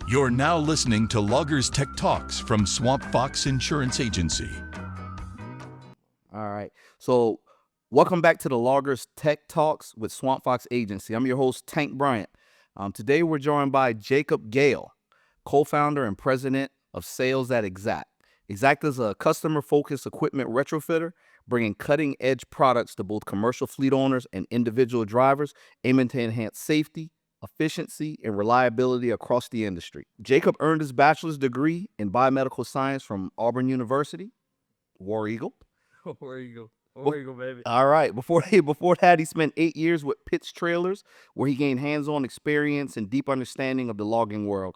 You're now listening to Loggers Tech Talks from Swamp Fox Insurance Agency. All right. So, welcome back to the Loggers Tech Talks with Swamp Fox Agency. I'm your host, Tank Bryant. Today, we're joined by Jacob Gayle, co-founder and president of sales at XACTT. XACTT is a customer-focused equipment retrofitter, bringing cutting-edge products to both commercial fleet owners and individual drivers, aiming to enhance safety, efficiency, and reliability across the industry. Jacob earned his bachelor's degree in biomedical science from Auburn University, War Eagle. Where you go? Where you go, baby? All right. Before that, he spent 8 years with Pitts Trailers, where he gained hands-on experience and deep understanding of the logging world.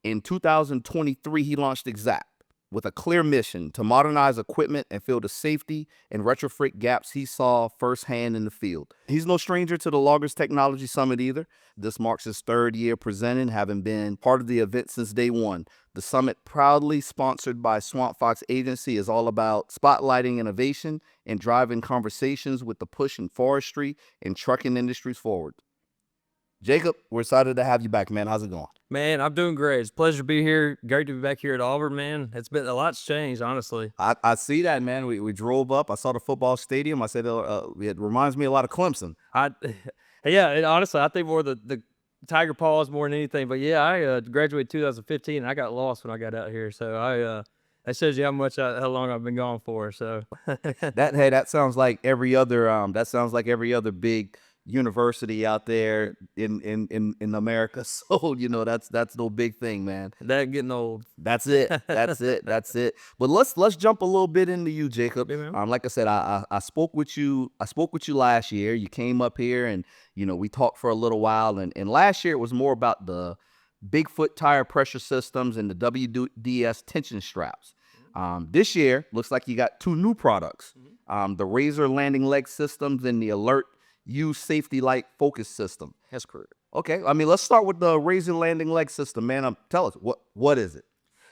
In 2023, he launched XACTT with a clear mission to modernize equipment and fill the safety and retrofit gaps he saw firsthand in the field. He's no stranger to the Loggers Technology Summit either. This marks his third year presenting, having been part of the event since day one. The summit, proudly sponsored by Swamp Fox Agency, is all about spotlighting innovation and driving conversations with the pushing forestry and trucking industries forward. Jacob, we're excited to have you back, man. How's it going? Man, I'm doing great. It's a pleasure to be here. Great to be back here at Auburn, man. It's been a lot's changed, honestly. I see that, man. We drove up. I saw the football stadium. I said it reminds me a lot of Clemson. Honestly, I think more the Tiger Paws more than anything. But yeah, I graduated 2015, and I got lost when I got out here. So that shows you how long I've been gone for. So that sounds like every other big university out there in America. So that's no big thing, man. that getting old. That's it. But let's jump a little bit into you, Jacob. Yeah, man. Like I said, I spoke with you last year. You came up here and we talked for a little while, and last year it was more about the Bigfoot tire pressure systems and the WDS tension straps. This year looks like you got two new products. The Razor landing leg systems and the Alert U safety light focus system. That's correct. Okay, let's start with the Razor landing leg system, man. Tell us, what is it?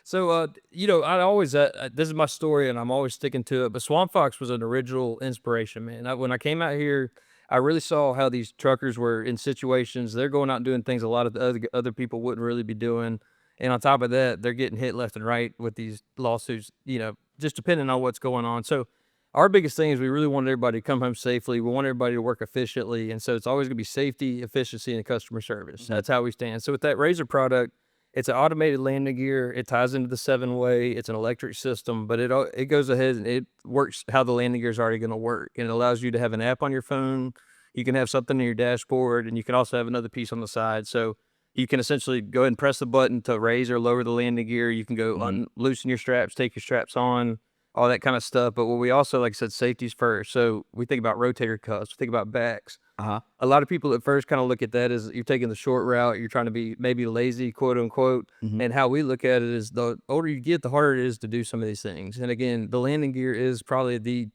So, I always, this is my story and I'm always sticking to it, but Swamp Fox was an original inspiration, man. When I came out here, I really saw how these truckers were in situations. They're going out and doing things a lot of the other people wouldn't really be doing. And on top of that, they're getting hit left and right with these lawsuits, just depending on what's going on. So our biggest thing is we really want everybody to come home safely. We want everybody to work efficiently. And so it's always going to be safety, efficiency, and customer service. Mm-hmm. That's how we stand. So with that Razor product, it's an automated landing gear. It ties into the 7-way. It's an electric system, but it goes ahead and it works how the landing gear is already going to work. And it allows you to have an app on your phone. You can have something in your dashboard, and you can also have another piece on the side. So you can essentially go ahead and press the button to raise or lower the landing gear. You can go loosen your straps, take your straps on, all that kind of stuff. But what we also, like I said, safety's first. So we think about rotator cuffs, we think about backs. A lot of people at first kind of look at that as you're taking the short route, you're trying to be maybe lazy, quote unquote. And how we look at it is the older you get, the harder it is to do some of these things. And again, the landing gear is probably the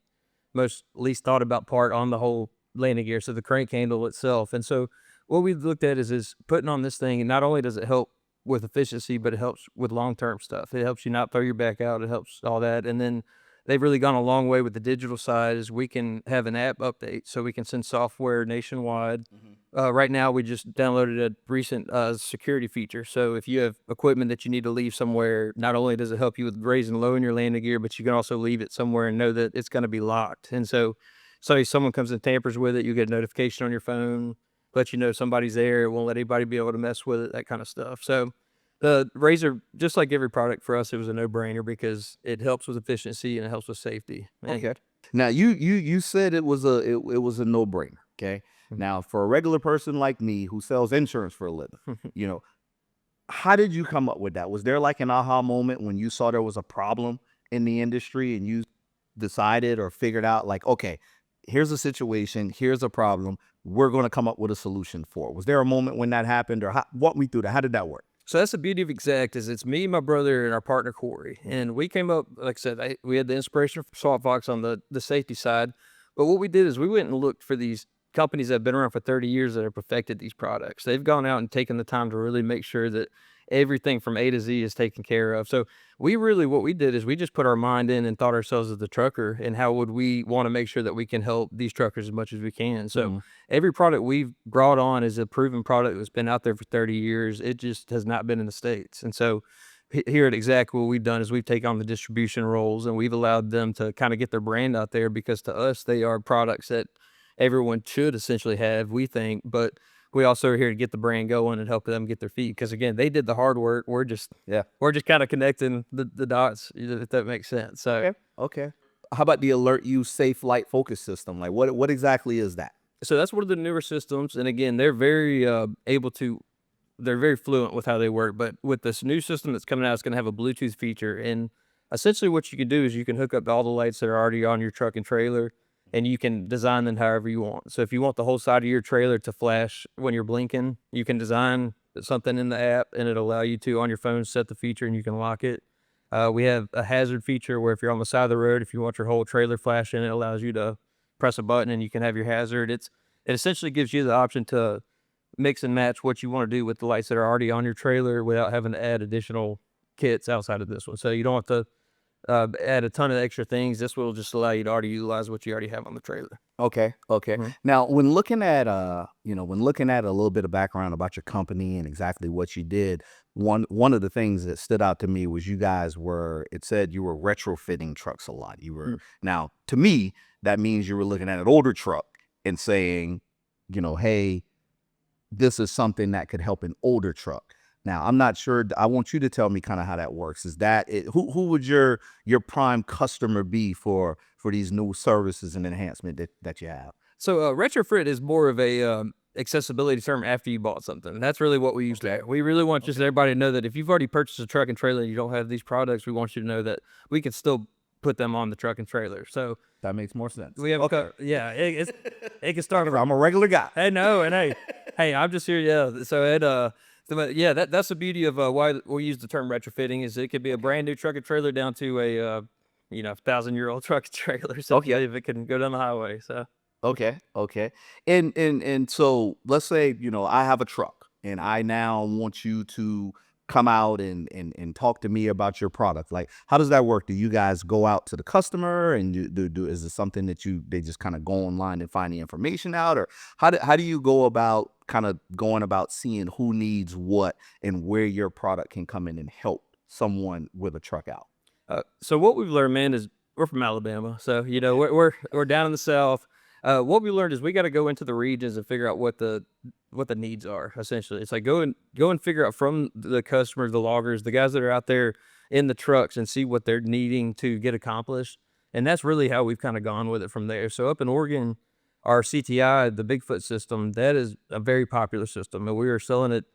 most least thought about part on the whole landing gear. So the crank handle itself. And so what we've looked at is putting on this thing, and not only does it help with efficiency, but it helps with long-term stuff. It helps you not throw your back out. It helps all that. And then they've really gone a long way with the digital side is we can have an app update so we can send software nationwide. Right now, we just downloaded a recent security feature. So if you have equipment that you need to leave somewhere, not only does it help you with raising and lowering your landing gear, but you can also leave it somewhere and know that it's going to be locked. And so if someone comes and tampers with it, you get a notification on your phone, let you know somebody's there. It won't let anybody be able to mess with it, that kind of stuff. So the Razor, just like every product for us, it was a no-brainer because it helps with efficiency and it helps with safety. Okay. Now you said it was a no-brainer. Okay. Now for a regular person like me who sells insurance for a living, how did you come up with that? Was there like an aha moment when you saw there was a problem in the industry and you decided or figured out like, okay, here's a situation, here's a problem, we're going to come up with a solution for it? Was there a moment when that happened, or walk me through that? How did that work? So that's the beauty of XACTT is it's me, my brother, and our partner Corey. And we came up, like I said, we had the inspiration from Swamp Fox on the safety side. But what we did is we went and looked for these companies that have been around for 30 years that have perfected these products. They've gone out and taken the time to really make sure that everything from A to Z is taken care of. So what we did is we just put our mind in and thought ourselves as the trucker, and how would we want to make sure that we can help these truckers as much as we can. So every product we've brought on is a proven product that's been out there for 30 years. It just has not been in the States. And so here at XACTT, what we've done is we've taken on the distribution roles, and we've allowed them to kind of get their brand out there, because to us, they are products that everyone should essentially have, we think, but we also are here to get the brand going and help them get their feet. Because again, they did the hard work. We're just kind of connecting the dots, if that makes sense. So Okay. How about the Alert You Safe Light Focus system? Like what exactly is that? So that's one of the newer systems, and again, they're very they're very fluent with how they work. But with this new system that's coming out, it's going to have a Bluetooth feature, and essentially what you can do is you can hook up all the lights that are already on your truck and trailer, and you can design them however you want. So if you want the whole side of your trailer to flash when you're blinking, you can design something in the app, and it'll allow you to, on your phone, set the feature, and you can lock it. We have a hazard feature where if you're on the side of the road, if you want your whole trailer flashing, it allows you to press a button and you can have your hazard. It essentially gives you the option to mix and match what you want to do with the lights that are already on your trailer without having to add additional kits outside of this one. So you don't have to add a ton of extra things. This will just allow you to already utilize what you already have on the trailer. Okay. Now, when looking at a little bit of background about your company and exactly what you did, one of the things that stood out to me was it said you were retrofitting trucks a lot. Now, to me, that means you were looking at an older truck and saying, hey, this is something that could help an older truck. Now, I'm not sure. I want you to tell me kind of how that works. Is that it? Who would your prime customer be for these new services and enhancement that you have? So retrofit is more of a accessibility term after you bought something. And that's really what we use there. We really want just everybody to know that if you've already purchased a truck and trailer and you don't have these products, we want you to know that we can still put them on the truck and trailer. So that makes more sense. We have it can start. I'm a regular guy. Hey, no, and hey, I'm just here. Yeah. So that's the beauty of why we use the term retrofitting, is it could be a brand new truck and trailer down to a 1,000-year-old truck and trailer. So if it can go down the highway. So okay. And so let's say I have a truck and I now want you to come out and talk to me about your product. Like, how does that work? Do you guys go out to the customer and is it something that they just kind of go online and find the information out, or how do you go about seeing who needs what and where your product can come in and help someone with a truck out? So what we've learned, man, is we're from Alabama, so we're down in the South. What we learned is we got to go into the regions and figure out what the needs are. Essentially, it's like go and figure out from the customers, the loggers, the guys that are out there in the trucks, and see what they're needing to get accomplished. And that's really how we've kind of gone with it from there. So up in Oregon, our CTI, the Bigfoot system, that is a very popular system, and we are selling it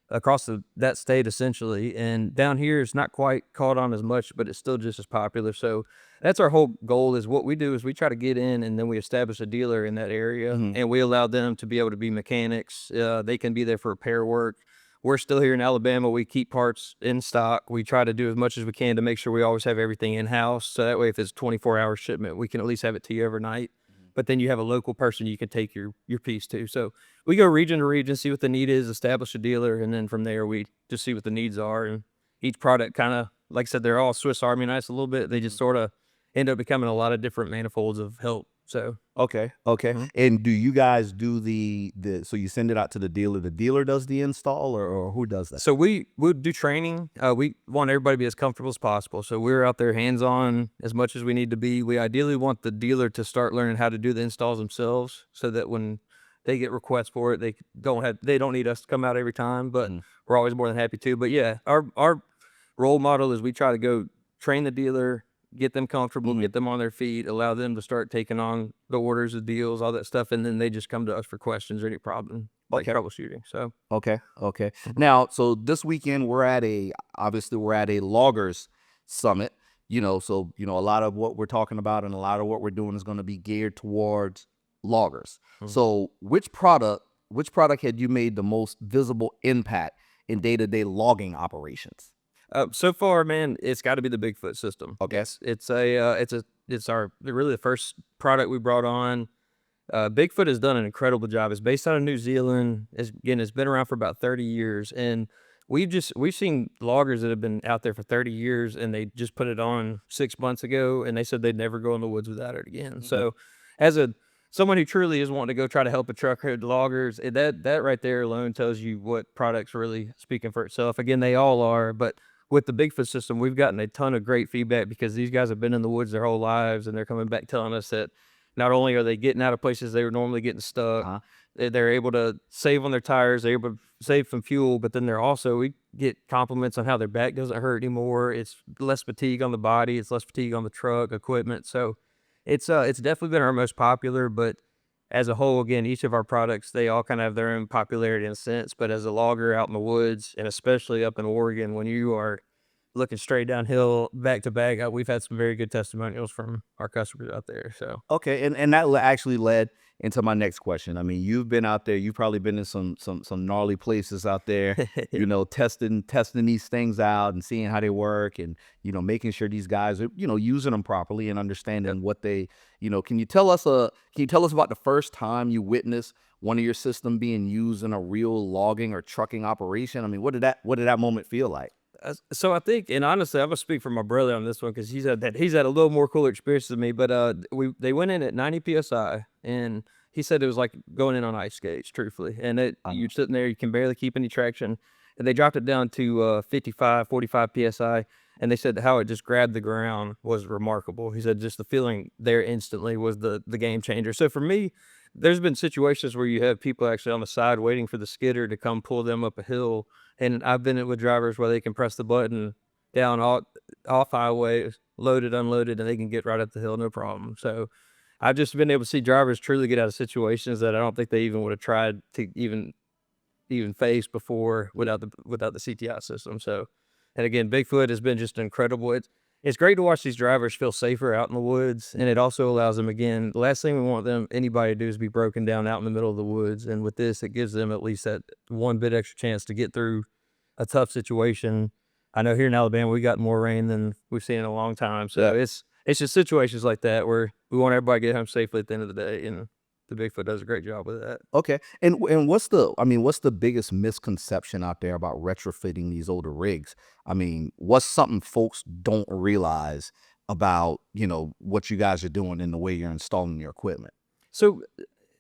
across that state essentially. And down here, it's not quite caught on as much, but it's still just as popular. So that's our whole goal. Is what we do is we try to get in, and then we establish a dealer in that area, and we allow them to be able to be mechanics. They can be there for repair work. We're still here in Alabama. We keep parts in stock. We try to do as much as we can to make sure we always have everything in-house. So that way, if it's a 24-hour shipment, we can at least have it to you overnight. But then you have a local person you can take your piece to. So we go region to region, see what the need is, establish a dealer, and then from there we just see what the needs are. And each product kind of, like I said, they're all Swiss Army knives a little bit. They just sort of end up becoming a lot of different manifolds of help. So okay. And do you guys do so you send it out to the dealer does the install, or who does that? So we do training. We want everybody to be as comfortable as possible. So we're out there hands-on as much as we need to be. We ideally want the dealer to start learning how to do the installs themselves, so that when they get requests for it, they don't need us to come out every time, but we're always more than happy to. But yeah, our role model is we try to go train the dealer, get them comfortable, get them on their feet, allow them to start taking on the orders, the deals, all that stuff, and then they just come to us for questions or any problem, like troubleshooting. So okay. Now, so this weekend we're at a loggers summit. So a lot of what we're talking about and a lot of what we're doing is going to be geared towards loggers. So which product had you made the most visible impact in day-to-day logging operations? So far, man, it's got to be the Bigfoot system. Okay. It's really the first product we brought on. Bigfoot has done an incredible job. It's based out of New Zealand. It's been around for about 30 years. And we've seen loggers that have been out there for 30 years and they just put it on 6 months ago and they said they'd never go in the woods without it again. So as someone who truly is wanting to go try to help a truckhead loggers, that right there alone tells you what product's really speaking for itself. Again, they all are, but with the Bigfoot system, we've gotten a ton of great feedback because these guys have been in the woods their whole lives and they're coming back telling us that not only are they getting out of places they were normally getting stuck, they're able to save on their tires, they're able to save some fuel, but then we get compliments on how their back doesn't hurt anymore. It's less fatigue on the body, it's less fatigue on the truck, equipment. So it's definitely been our most popular, but as a whole, again, each of our products, they all kind of have their own popularity in a sense, but as a logger out in the woods, and especially up in Oregon, when you are looking straight downhill back to back, we've had some very good testimonials from our customers out there. So Okay, and that actually led into my next question. I mean, you've been out there. You've probably been in some gnarly places out there. Testing these things out and seeing how they work, and making sure these guys are using them properly and understanding what they. Can you tell us about the first time you witnessed one of your system being used in a real logging or trucking operation? I mean, what did that moment feel like? So I think, and honestly, I'm gonna speak for my brother on this one because he's had a little more cooler experience than me. But they went in at 90 psi, and he said it was like going in on ice skates, truthfully. And you're sitting there, you can barely keep any traction. And they dropped it down to 55, 45 psi, and they said how it just grabbed the ground was remarkable. He said just the feeling there instantly was the game changer. So for me, there's been situations where you have people actually on the side waiting for the skidder to come pull them up a hill. And I've been with drivers where they can press the button down off highway, loaded, unloaded, and they can get right up the hill, no problem. So I've just been able to see drivers truly get out of situations that I don't think they even would have tried to even face before without the CTI system. So, and again, Bigfoot has been just incredible. It's great to watch these drivers feel safer out in the woods, and it also allows them, again, the last thing we want anybody to do is be broken down out in the middle of the woods. And with this, it gives them at least that one bit extra chance to get through a tough situation. I know here in Alabama, we got more rain than we've seen in a long time. So it's just situations like that where we want everybody to get home safely at the end of the day. And the Bigfoot does a great job with that. Okay, and what's the biggest misconception out there about retrofitting these older rigs? I mean, what's something folks don't realize about what you guys are doing in the way you're installing your equipment? So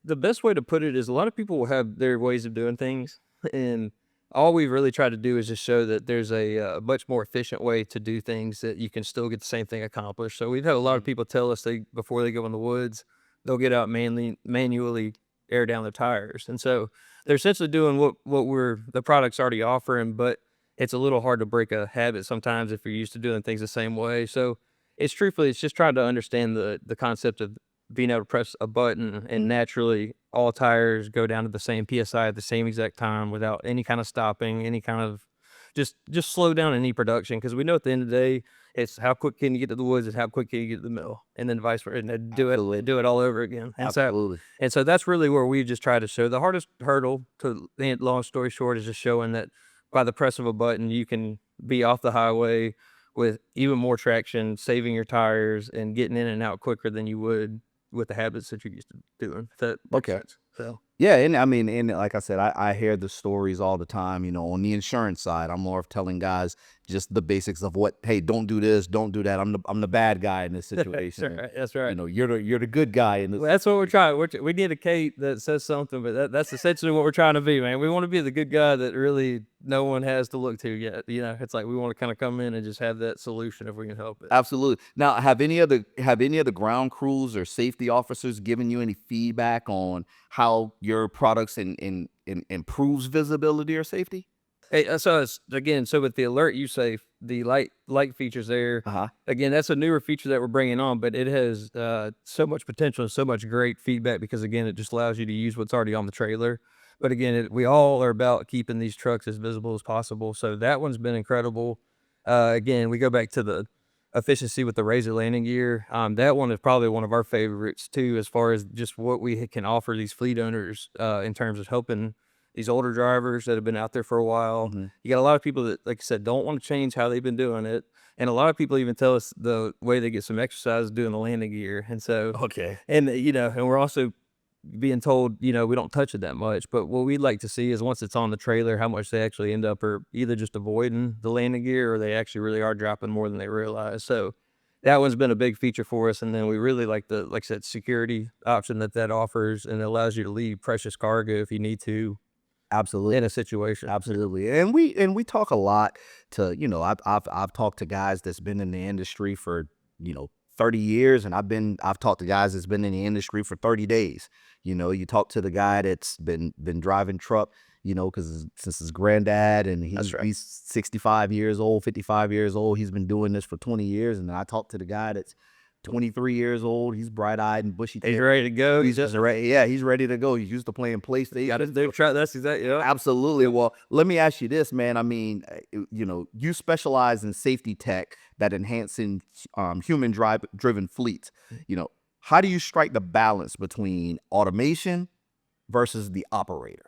the best way to put it is a lot of people will have their ways of doing things, and all we really try to do is just show that there's a much more efficient way to do things that you can still get the same thing accomplished. So we've had a lot of people tell us before they go in the woods, they'll get out manually air down their tires. And so they're essentially doing what the product's already offering, but it's a little hard to break a habit sometimes if you're used to doing things the same way. So it's just trying to understand the concept of being able to press a button and naturally all tires go down to the same PSI at the same exact time without any kind of stopping, any kind of just slow down any production. Because we know at the end of the day, it's how quick can you get to the woods and how quick can you get to the mill, and then vice versa, and then do it all over again. And Absolutely. So that's really where we just try to show the hardest hurdle. To long story short, is just showing that by the press of a button, you can be off the highway with even more traction, saving your tires and getting in and out quicker than you would with the habits that you're used to doing. If that makes sense. So Yeah, and I mean, and like I said, I hear the stories all the time. On the insurance side, I'm more of telling guys just the basics of hey, don't do this, don't do that. I'm the bad guy in this situation. That's right. You're the good guy in this. Well, that's what we're trying. We need a Kate that says something, but that's essentially what we're trying to be, man. We want to be the good guy that really no one has to look to yet. It's like we want to kind of come in and just have that solution if we can help it. Absolutely. Now, have any of the ground crews or safety officers given you any feedback on how your products improves visibility or safety? Hey, so with the alert you safe, the light features there. Again, that's a newer feature that we're bringing on, but it has so much potential and so much great feedback because again, it just allows you to use what's already on the trailer. But again, we all are about keeping these trucks as visible as possible. So that one's been incredible. Again, we go back to the efficiency with the Razor landing gear. That one is probably one of our favorites too, as far as just what we can offer these fleet owners in terms of helping these older drivers that have been out there for a while. You got a lot of people that, like I said, don't want to change how they've been doing it. And a lot of people even tell us the way they get some exercise is doing the landing gear. And so, and we're also being told, we don't touch it that much. But what we'd like to see is once it's on the trailer, how much they actually end up or either just avoiding the landing gear or they actually really are dropping more than they realize. So that one's been a big feature for us. And then we really like like I said, security option that offers, and it allows you to leave precious cargo if you need to Absolutely. in a situation. Absolutely. And we talk a lot to, I've talked to guys that's been in the industry for, 30 years, and I've talked to guys that's been in the industry for 30 days. You talk to the guy that's been driving truck, because since his granddad, and he's 65 years old, 55 years old. He's been doing this for 20 years. And then I talked to the guy that's 23 years old. He's bright-eyed and bushy. He's ready to go. He's just ready. Yeah, he's ready to go. He's used to playing PlayStation. Got his new truck. That's exactly. Yeah. Absolutely. Well, let me ask you this, man. I mean, you specialize in safety tech that enhancing human-driven fleets. How do you strike the balance between automation versus the operator?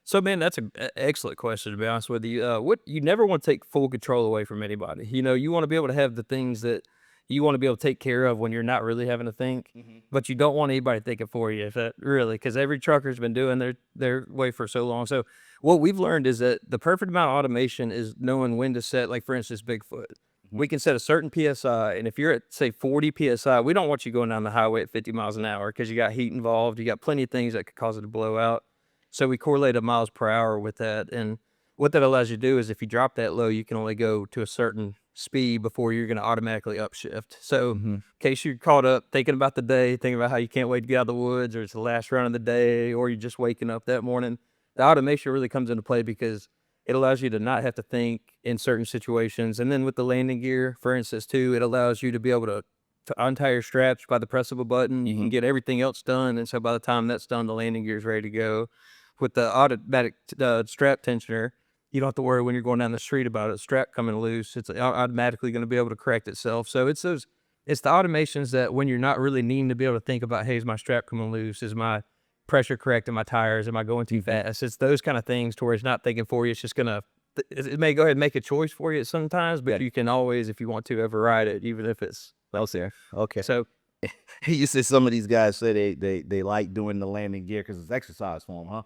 So, man, that's an excellent question, to be honest with you. What you never want to take full control away from anybody. You want to be able to have the things that you want to be able to take care of when you're not really having to think, but you don't want anybody thinking for you, because every trucker's been doing their way for so long. So what we've learned is that the perfect amount of automation is knowing when to set, like for instance, Bigfoot. We can set a certain PSI, and if you're at, say, 40 PSI, we don't want you going down the highway at 50 miles an hour because you got heat involved. You got plenty of things that could cause it to blow out. So we correlate miles per hour with that. And what that allows you to do is if you drop that low, you can only go to a certain speed before you're going to automatically upshift. So in case you're caught up thinking about the day, thinking about how you can't wait to get out of the woods, or it's the last run of the day, or you're just waking up that morning, the automation really comes into play because it allows you to not have to think in certain situations. And then with the landing gear, for instance, too, it allows you to be able to untie your straps by the press of a button. You can get everything else done. And so by the time that's done, the landing gear is ready to go. With the automatic strap tensioner, you don't have to worry when you're going down the street about a strap coming loose. It's automatically going to be able to correct itself. So it's the automations that when you're not really needing to be able to think about, hey, is my strap coming loose? Is my pressure correcting my tires? Am I going too fast? It's those kind of things to where it's not thinking for you. It's just going to, it may go ahead and make a choice for you sometimes, but you can always, if you want to, override it, even if it's there. Okay. So you said some of these guys say they like doing the landing gear because it's exercise for them, huh?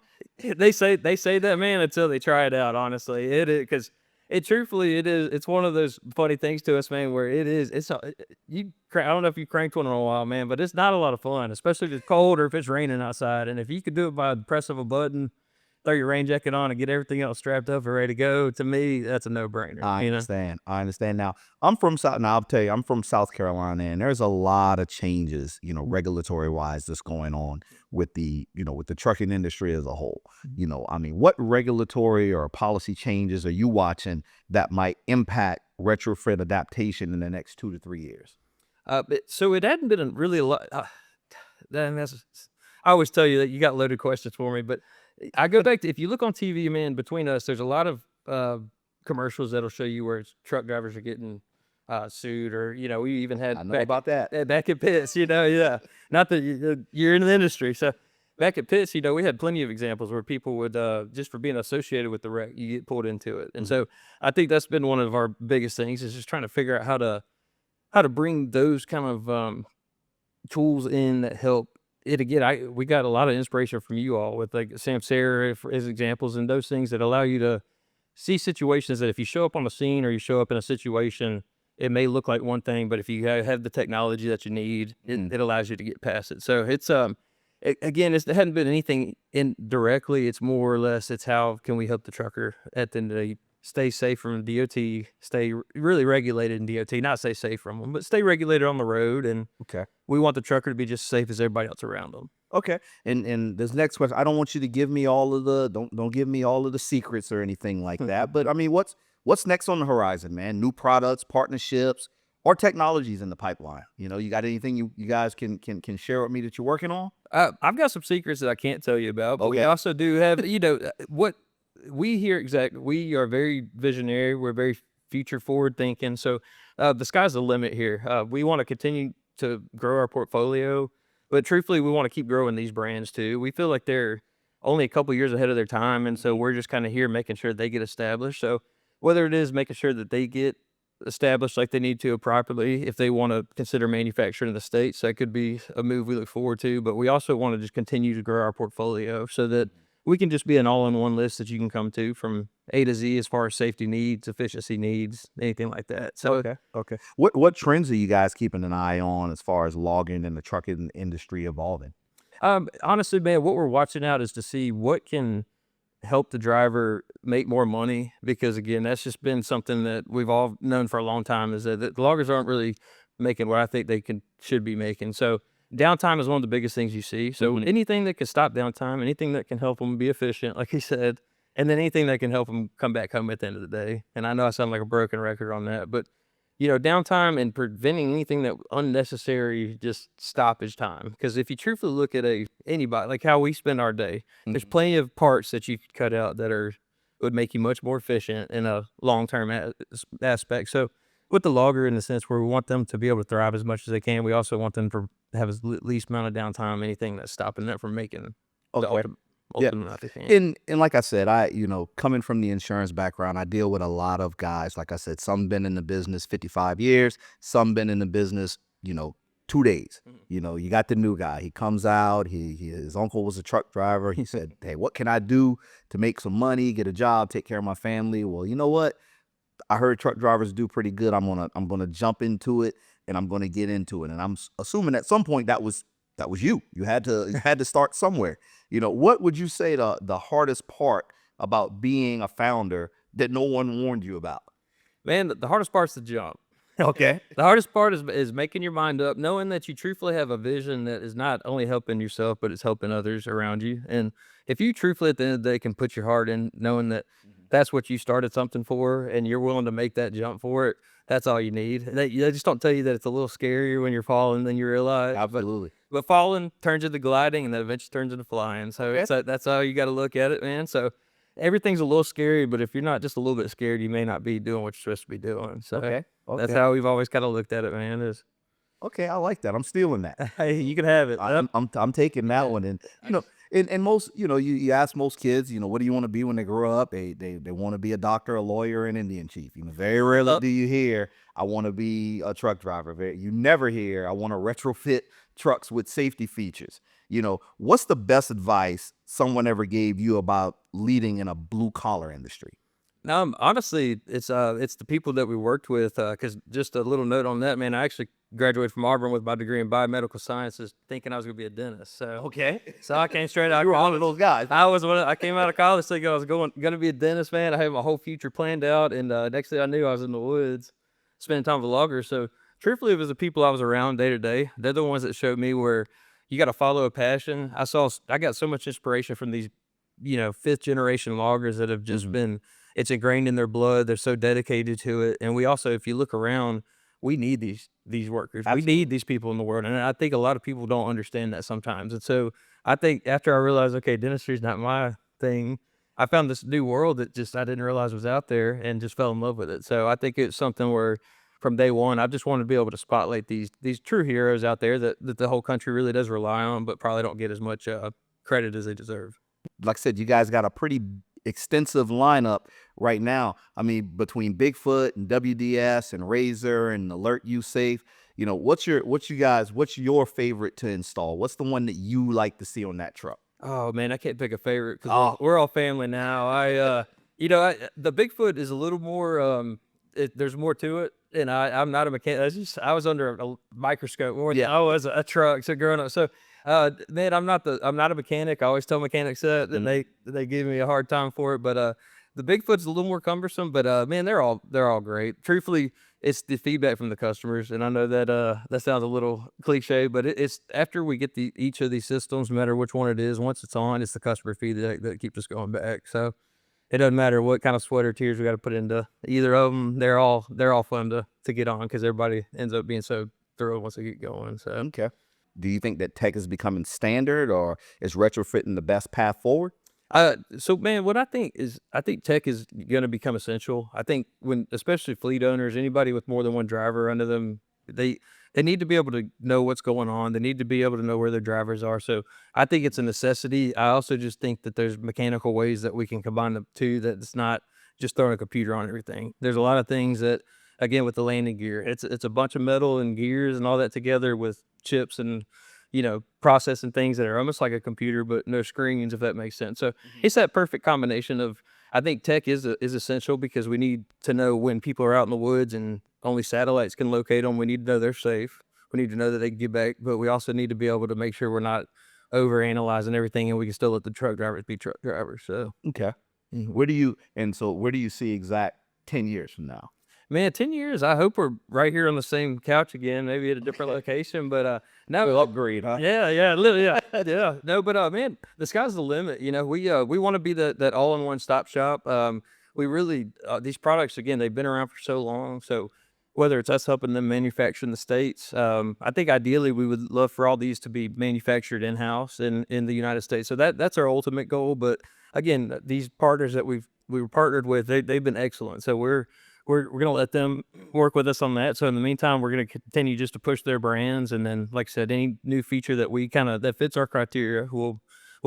They say that, man, until they try it out. Honestly, it is because truthfully, it's one of those funny things to us, man. Where I don't know if you cranked one in a while, man, but it's not a lot of fun, especially if it's cold or if it's raining outside. And if you could do it by the press of a button, throw your rain jacket on and get everything else strapped up and ready to go, to me, that's a no-brainer. I understand. Now, I'm from South Carolina, and there's a lot of changes, regulatory-wise that's going on with the trucking industry as a whole. I mean, what regulatory or policy changes are you watching that might impact retrofit adaptation in the next 2 to 3 years? So it hadn't been really a lot. I always tell you that you got loaded questions for me, but I go back to, if you look on TV, man, between us, there's a lot of commercials that'll show you where truck drivers are getting sued, or, we even had about that. Back at Pitts, yeah. Not that you're in the industry. So back at Pitts, we had plenty of examples where people would, just for being associated with the wreck, you get pulled into it. And so I think that's been one of our biggest things, is just trying to figure out how to bring those kind of tools in that help it. Again, we got a lot of inspiration from you all with like Sam Sarah as examples, and those things that allow you to see situations that if you show up on the scene or you show up in a situation, it may look like one thing, but if you have the technology that you need, it allows you to get past it. So it's it hadn't been anything indirectly. It's more or less, it's how can we help the trucker at the end of the day stay safe from DOT, stay really regulated in DOT, not stay safe from them, but stay regulated on the road. And we want the trucker to be just as safe as everybody else around them. Okay. And this next question, I don't want you to give me all of don't give me all of the secrets or anything like that. But I mean, what's next on the horizon, man? New products, partnerships, or technologies in the pipeline? You got anything you guys can share with me that you're working on? I've got some secrets that I can't tell you about, but we also do have, what we here at XACTT, we are very visionary. We're very future forward thinking. So the sky's the limit here. We want to continue to grow our portfolio, but truthfully, we want to keep growing these brands too. We feel like they're only a couple years ahead of their time. And so we're just kind of here making sure they get established. So whether it is making sure that they get established like they need to properly if they want to consider manufacturing in the States. That could be a move we look forward to, but we also want to just continue to grow our portfolio so that we can just be an all-in-one list that you can come to from A to Z as far as safety needs, efficiency needs, anything like that. So Okay. What trends are you guys keeping an eye on as far as logging and the trucking industry evolving? honestly, man, what we're watching out is to see what can help the driver make more money, because again, that's just been something that we've all known for a long time, is that the loggers aren't really making what I think they should be making. So downtime is one of the biggest things you see. So anything that can stop downtime, anything that can help them be efficient, like he said, and then anything that can help them come back home at the end of the day. And I know I sound like a broken record on that, but downtime and preventing anything that unnecessary just stoppage time. Because if you truthfully look at anybody, like how we spend our day, there's plenty of parts that you could cut out that would make you much more efficient in a long-term aspect. So with the logger, in the sense where we want them to be able to thrive as much as they can, we also want them to have as least amount of downtime, anything that's stopping them from making the ultimate they can. And like I said, coming from the insurance background, I deal with a lot of guys. Like I said, some been in the business 55 years, some been in the business, 2 days. You got the new guy. He comes out, his uncle was a truck driver. He said, hey, what can I do to make some money, get a job, take care of my family? Well, you know what? I heard truck drivers do pretty good. I'm gonna jump into it, and I'm gonna get into it. And I'm assuming at some point that was you. You had to start somewhere. What would you say the hardest part about being a founder that no one warned you about? Man, the hardest part's the jump. Okay. The hardest part is making your mind up, knowing that you truthfully have a vision that is not only helping yourself, but it's helping others around you. And if you truthfully at the end of the day can put your heart in, knowing that that's what you started something for and you're willing to make that jump for it, that's all you need. They just don't tell you that it's a little scarier when you're falling than you realize. Absolutely. But falling turns into gliding, and then eventually turns into flying. So that's how you got to look at it, man. So everything's a little scary, but if you're not just a little bit scared, you may not be doing what you're supposed to be doing. So that's how we've always kind of looked at it, man. Okay, I like that. I'm stealing that. Hey, you can have it. I'm taking that one. And most, you ask most kids, what do you want to be when they grow up? They want to be a doctor, a lawyer, an Indian chief. Very rarely do you hear, I want to be a truck driver. You never hear, I want to retrofit trucks with safety features. What's the best advice someone ever gave you about leading in a blue collar industry? Honestly, it's the people that we worked with. Because just a little note on that, man. I actually graduated from Auburn with my degree in biomedical sciences, thinking I was gonna be a dentist. So so I came straight out. You were one of those guys. I came out of college thinking I was gonna be a dentist, man. I had my whole future planned out, and next thing I knew, I was in the woods, spending time with loggers. So truthfully, it was the people I was around day to day. They're the ones that showed me where you got to follow a passion. I got so much inspiration from these, fifth generation loggers that have just been. It's ingrained in their blood. They're so dedicated to it. And we also, if you look around, we need these workers. Absolutely. We need these people in the world. And I think a lot of people don't understand that sometimes. And so I think after I realized, okay, dentistry is not my thing, I found this new world that just I didn't realize was out there, and just fell in love with it. So I think it's something where from day one, I just wanted to be able to spotlight these true heroes out there that the whole country really does rely on, but probably don't get as much credit as they deserve. Like I said, you guys got a pretty extensive lineup right now. I mean, between Bigfoot and WDS and Razor and Alert You Safe, what's your favorite to install? What's the one that you like to see on that truck? Oh man, I can't pick a favorite because we're all family now. The Bigfoot is a little more. There's more to it, and I'm not a mechanic. I was under a microscope more than I was a truck. So growing up, man, I'm not a mechanic. I always tell mechanics that, and they give me a hard time for it. But the Bigfoot's a little more cumbersome. But man, they're all great. Truthfully, it's the feedback from the customers, and I know that that sounds a little cliche, but it's after we get each of these systems, no matter which one it is, once it's on, it's the customer feedback that keeps us going back. So it doesn't matter what kind of sweat or tears we got to put into either of them. They're all fun to get on, because everybody ends up being so thrilled once they get going. So okay. Do you think that tech is becoming standard, or is retrofitting the best path forward? So man, what I think tech is going to become essential. I think especially fleet owners, anybody with more than one driver under them, they need to be able to know what's going on. They need to be able to know where their drivers are. So I think it's a necessity. I also just think that there's mechanical ways that we can combine the two, that it's not just throwing a computer on everything. There's a lot of things that again, with the landing gear. It's a bunch of metal and gears and all that together with chips and, processing things that are almost like a computer, but no screens, if that makes sense. So it's that perfect combination of, I think tech is essential because we need to know when people are out in the woods and only satellites can locate them. We need to know they're safe. We need to know that they can get back, but we also need to be able to make sure we're not over analyzing everything and we can still let the truck drivers be truck drivers. So, Okay. Mhm. Where do you see Exact 10 years from now? Man, 10 years, I hope we're right here on the same couch again, maybe at a different location, but, no. Upgrade, huh? Yeah, yeah, yeah, yeah. No, but man, the sky's the limit. We want to be that all-in-one stop shop. We really these products again, they've been around for so long. So whether it's us helping them manufacture in the States, I think ideally we would love for all these to be manufactured in-house in the United States. So that's our ultimate goal. But again, these partners that we were partnered with, they've been excellent. So we're going to let them work with us on that. So in the meantime, we're going to continue just to push their brands. And then, like I said, any new feature that that fits our criteria, we'll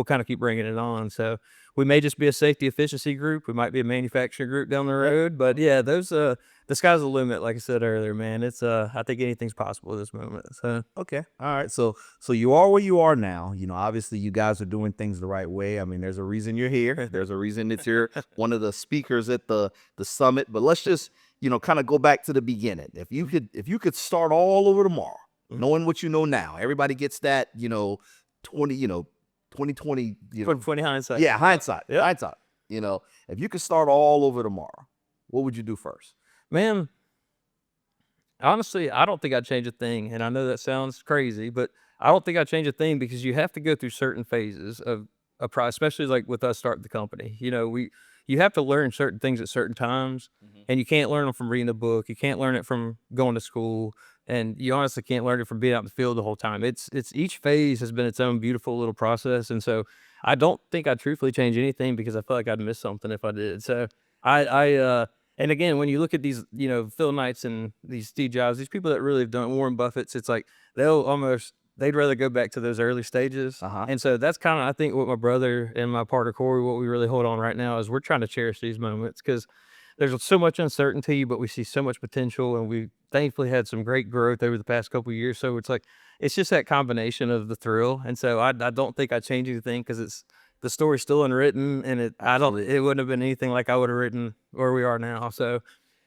kind of keep bringing it on. So we may just be a safety efficiency group. We might be a manufacturing group down the road, but yeah, the sky's the limit. Like I said earlier, man, I think anything's possible at this moment. So, Okay. All right. So you are where you are now. Obviously you guys are doing things the right way. I mean, there's a reason you're here. There's a reason that you're one of the speakers at the summit. But let's just, kind of go back to the beginning. If you could start all over tomorrow, knowing what you know now, everybody gets that, 2020, 2020 hindsight. yeah, hindsight. Yep. Hindsight. If you could start all over tomorrow, what would you do first? Man, honestly, I don't think I'd change a thing. And I know that sounds crazy, but I don't think I'd change a thing because you have to go through certain phases of a process, especially like with us starting the company. You have to learn certain things at certain times, and you can't learn them from reading a book. You can't learn it from going to school, and you honestly can't learn it from being out in the field the whole time. It's each phase has been its own beautiful little process, and so I don't think I'd truthfully change anything because I feel like I'd miss something if I did. So and again, when you look at these, Phil Knights and these Steve Jobs, these people that really have done Warren Buffett's, it's like they'd rather go back to those early stages. And so that's kind of, I think, what my brother and my partner Corey, what we really hold on right now is we're trying to cherish these moments because there's so much uncertainty, but we see so much potential, and we thankfully had some great growth over the past couple of years. So it's just that combination of the thrill. And so I don't think I'd change anything because the story's still unwritten, and it wouldn't have been anything like I would have written where we are now. So,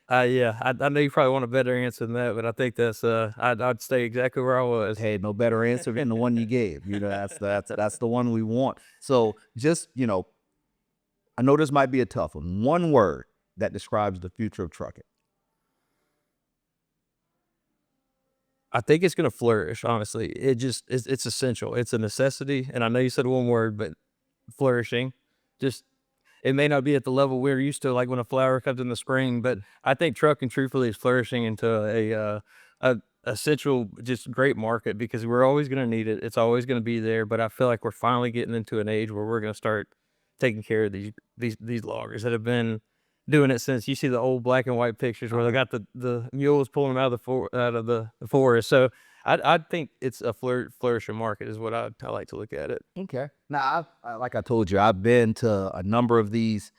yeah, I know you probably want a better answer than that, but I think that's I'd stay exactly where I was. Hey, no better answer than the one you gave. That's the one we want. So just, I know this might be a tough one. One word that describes the future of trucking. I think it's going to flourish. Honestly, it's essential. It's a necessity, and I know you said one word, but flourishing. Just it may not be at the level we're used to, like when a flower comes in the spring, but I think trucking truthfully is flourishing into a essential, just great market because we're always going to need it. It's always going to be there, but I feel like we're finally getting into an age where we're going to start taking care of these loggers that have been doing it since you see the old black and white pictures where they got the mules pulling them out of the forest. So I think it's a flourishing market is what I like to look at it. Okay. Now, like I told you, I've been to a number of these,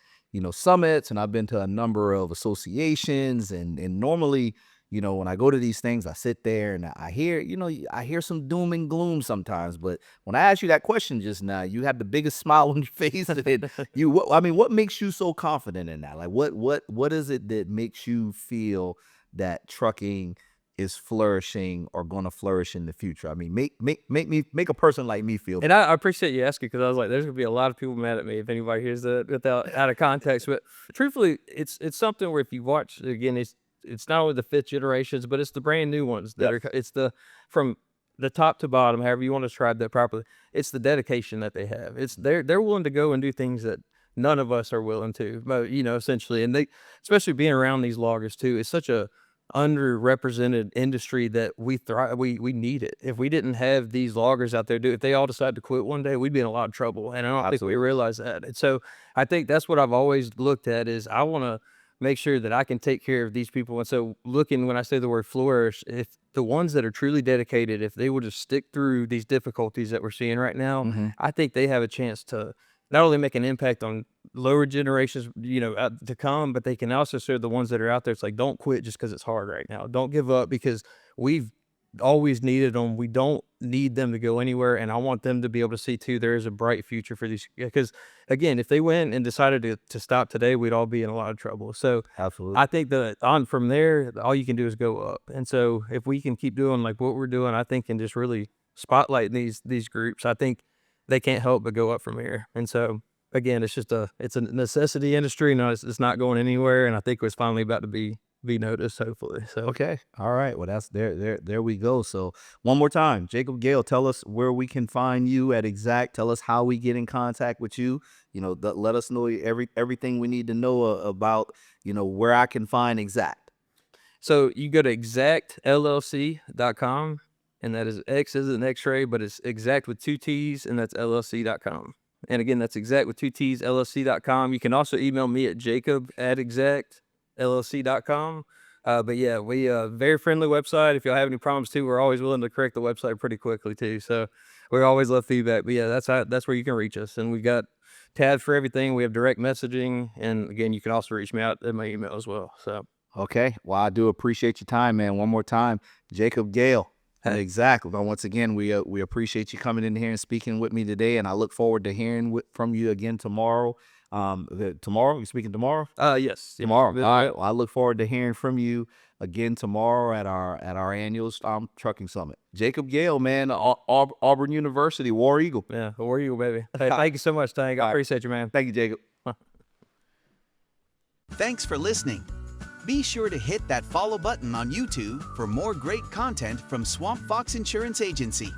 summits, and I've been to a number of associations, and normally, when I go to these things, I sit there and I hear some doom and gloom sometimes. But when I asked you that question just now, you have the biggest smile on your face. And what makes you so confident in that? Like, what is it that makes you feel that trucking is flourishing or going to flourish in the future? I mean, make a person like me feel. And I appreciate you asking because I was like, there's gonna be a lot of people mad at me if anybody hears that out of context. But truthfully, it's something where if you watch again, it's not only the fifth generations, but it's the brand new ones that are. It's from the top to bottom, however you want to describe that properly. It's the dedication that they have. It's they're willing to go and do things that none of us are willing to. But essentially, and they especially being around these loggers too. It's such a underrepresented industry that we thrive. We need it. If we didn't have these loggers out there, if they all decide to quit one day, we'd be in a lot of trouble. And I don't think we realize that. And so I think that's what I've always looked at is I want to make sure that I can take care of these people. And so when I say the word flourish, if the ones that are truly dedicated, if they will just stick through these difficulties that we're seeing right now, I think they have a chance to not only make an impact on lower generations, to come, but they can also serve the ones that are out there. It's like, don't quit just because it's hard right now. Don't give up, because we've always needed them. We don't need them to go anywhere, and I want them to be able to see too there is a bright future for these, because again, if they went and decided to stop today, we'd all be in a lot of trouble. So Absolutely. I think that on from there, all you can do is go up. And so if we can keep doing like what we're doing, I think, and just really spotlight these groups, I think they can't help but go up from here. And so again, it's a necessity industry. No, it's not going anywhere, and I think it's finally about to be noticed, hopefully. So Okay. All right. Well, that's there we go. So one more time, Jacob, Gayle, tell us where we can find you at XACTT. Tell us how we get in contact with you. Let us know everything we need to know about, where I can find XACTT. So you go to XACTTLLC.com, and that is X is an X-ray, but it's XACTT with 2 T's, and that's LLC.com. And again, that's XACTT with 2 T's, LLC.com. You can also email me at jacob@XACTTLLC.com. But yeah, we very friendly website. If y'all have any problems too, we're always willing to correct the website pretty quickly too. So we always love feedback. But yeah, that's where you can reach us. And we've got tabs for everything. We have direct messaging, and again, you can also reach me out at my email as well. So Okay. Well, I do appreciate your time, man. One more time, Jacob, Gayle. Hey. Exactly. But once again, we appreciate you coming in here and speaking with me today, and I look forward to hearing from you again tomorrow. Tomorrow, you speaking tomorrow? Yes. Tomorrow. All right. Well, I look forward to hearing from you again tomorrow at our annual trucking summit. Jacob, Gayle, man, Auburn University, War Eagle. Yeah, War Eagle, baby. Hey, thank you so much, Tank. I appreciate you, man. Thank you, Jacob. Thanks for listening. Be sure to hit that follow button on YouTube for more great content from Swamp Fox Insurance Agency.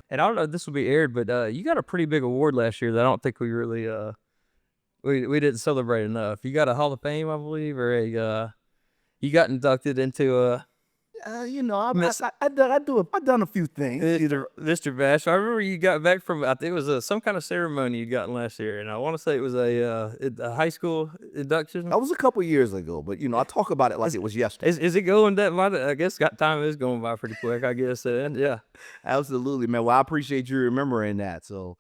And I don't know if this will be aired, but you got a pretty big award last year that I don't think we really we didn't celebrate enough. You got a Hall of Fame, I believe, or you got inducted into a I've done a few things. Mr. Bash. I remember you got back from, I think it was some kind of ceremony you'd gotten last year, and I want to say it was a high school induction. That was a couple years ago, but I talk about it like it was yesterday. Is it going that by? I guess time is going by pretty quick, I guess. Yeah. Absolutely, man. Well, I appreciate you remembering that. So